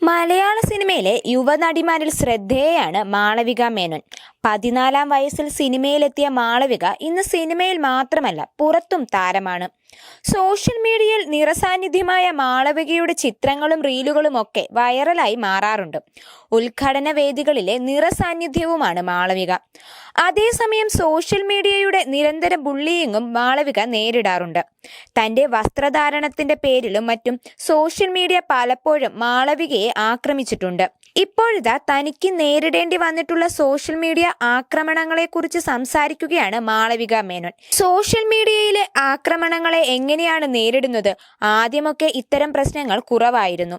മലയാള സിനിമയിലെ യുവനടിമാരിൽ ശ്രദ്ധേയയാണ് മാളവിക മേനോൻ. 14-ാം വയസ്സിൽ സിനിമയിലെത്തിയ മാളവിക ഇന്ന് സിനിമയിൽ മാത്രമല്ല പുറത്തും താരമാണ്. സോഷ്യൽ മീഡിയയിൽ നിറസാന്നിധ്യമായ മാളവികയുടെ ചിത്രങ്ങളും റീലുകളും ഒക്കെ വൈറലായി മാറാറുണ്ട്. ഉദ്ഘാടന വേദികളിലെ നിറസാന്നിധ്യവുമാണ് മാളവിക. അതേസമയം സോഷ്യൽ മീഡിയയുടെ നിരന്തര ബുള്ളിയിങ്ങും മാളവിക നേരിടാറുണ്ട്. തന്റെ വസ്ത്രധാരണത്തിന്റെ പേരിലും മറ്റും സോഷ്യൽ മീഡിയ പലപ്പോഴും മാളവികയെ ആക്രമിച്ചിട്ടുണ്ട്. ഇപ്പോഴിതാ തനിക്ക് നേരിടേണ്ടി വന്നിട്ടുള്ള സോഷ്യൽ മീഡിയ ആക്രമണങ്ങളെക്കുറിച്ച് സംസാരിക്കുകയാണ് മാളവിക മേനോൻ. സോഷ്യൽ മീഡിയയിലെ ആക്രമണങ്ങളെ എങ്ങനെയാണ് നേരിടുന്നത്? ആദ്യമൊക്കെ ഇത്തരം പ്രശ്നങ്ങൾ കുറവായിരുന്നു.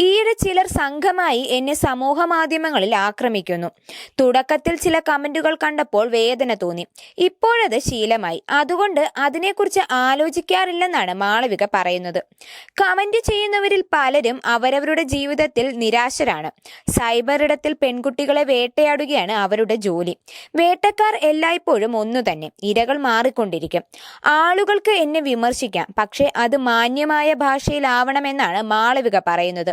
ഈയിടെ ചിലർ സംഘമായി എന്നെ സമൂഹ മാധ്യമങ്ങളിൽ ആക്രമിക്കുന്നു. തുടക്കത്തിൽ ചില കമന്റുകൾ കണ്ടപ്പോൾ വേദന തോന്നി. ഇപ്പോഴത് ശീലമായി. അതുകൊണ്ട് അതിനെക്കുറിച്ച് ആലോചിക്കാറില്ലെന്നാണ് മാളവിക പറയുന്നത്. കമന്റ് ചെയ്യുന്നവരിൽ പലരും അവരവരുടെ ജീവിതത്തിൽ നിരാശരാണ്. സൈബർ ഇടത്തിൽ പെൺകുട്ടികളെ വേട്ടയാടുകയാണ് അവരുടെ ജോലി. വേട്ടക്കാർ എല്ലായ്പ്പോഴും ഒന്നു തന്നെ. ഇരകൾ മാറിക്കൊണ്ടിരിക്കും. ആളുകൾക്ക് എന്നെ വിമർശിക്കാം, പക്ഷേ അത് മാന്യമായ ഭാഷയിലാവണമെന്നാണ് മാളവിക പറയുന്നത്.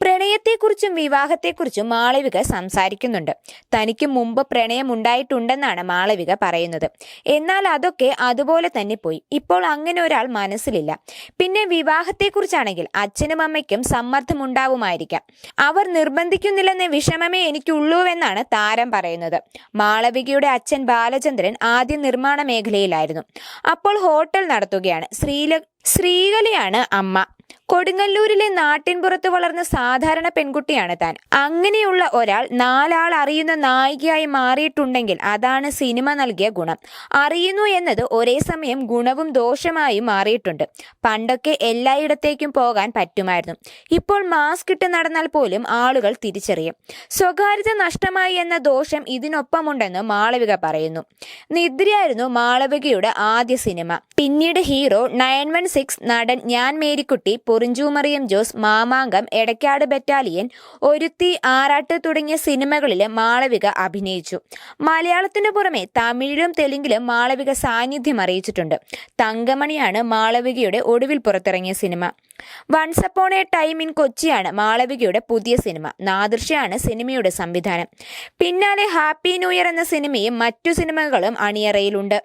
പ്രണയത്തെക്കുറിച്ചും വിവാഹത്തെക്കുറിച്ചും മാളവിക സംസാരിക്കുന്നുണ്ട്. തനിക്ക് മുമ്പ് പ്രണയം ഉണ്ടായിട്ടുണ്ടെന്നാണ് മാളവിക പറയുന്നത്. എന്നാൽ അതൊക്കെ അതുപോലെ തന്നെ പോയി. ഇപ്പോൾ അങ്ങനെ ഒരാൾ മനസ്സിലില്ല. പിന്നെ വിവാഹത്തെക്കുറിച്ചാണെങ്കിൽ അച്ഛനും അമ്മയ്ക്കും സമ്മർദ്ദമുണ്ടാവുമായിരിക്കാം. അവർ നിർബന്ധിക്കുന്നില്ലെന്ന വിഷമമേ എനിക്കുള്ളൂവെന്നാണ് താരം പറയുന്നത്. മാളവികയുടെ അച്ഛൻ ബാലചന്ദ്രൻ ആദ്യം നിർമ്മാണ മേഖലയിലായിരുന്നു. അപ്പോൾ ഹോട്ടൽ നടത്തുകയാണ്. ശ്രീകലയാണ് അമ്മ. കൊടുങ്ങല്ലൂരിലെ നാട്ടിൻപുറത്ത് വളർന്ന സാധാരണ പെൺകുട്ടിയാണ് താൻ. അങ്ങനെയുള്ള ഒരാൾ 4 ആൾ അറിയുന്ന നായികയായി മാറിയിട്ടുണ്ടെങ്കിൽ അതാണ് സിനിമ നൽകിയ ഗുണം. അറിയുന്നു എന്നത് ഒരേ സമയം ഗുണവും ദോഷമായും മാറിയിട്ടുണ്ട്. പണ്ടൊക്കെ എല്ലായിടത്തേക്കും പോകാൻ പറ്റുമായിരുന്നു. ഇപ്പോൾ മാസ്ക് ഇട്ട് നടന്നാൽ പോലും ആളുകൾ തിരിച്ചറിയും. സ്വകാര്യത നഷ്ടമായി എന്ന ദോഷം ഇതിനൊപ്പമുണ്ടെന്ന് മാളവിക പറയുന്നു. നിദ്രയായിരുന്നു മാളവികയുടെ ആദ്യ സിനിമ. പിന്നീട് ഹീറോ, 916, നടൻ ഞാൻ മേരിക്കുട്ടി, പൊറിഞ്ചു മറിയം ജോസ്, മാമാങ്കം, എടക്കാട് ബറ്റാലിയൻ, ഒരുത്തി, ആറാട്ട് തുടങ്ങിയ സിനിമകളിൽ മാളവിക അഭിനയിച്ചു. മലയാളത്തിനു പുറമെ തമിഴിലും തെലുങ്കിലും മാളവിക സാന്നിധ്യം അറിയിച്ചിട്ടുണ്ട്. തങ്കമണിയാണ് മാളവികയുടെ ഒടുവിൽ പുറത്തിറങ്ങിയ സിനിമ. Once upon a time in കൊച്ചിയാണ് മാളവികയുടെ പുതിയ സിനിമ. നാദിർഷയാണ് സിനിമയുടെ സംവിധാനം. പിന്നാലെ ഹാപ്പി ന്യൂ ഇയർ എന്ന സിനിമയും മറ്റു സിനിമകളും അണിയറയിലുണ്ട്.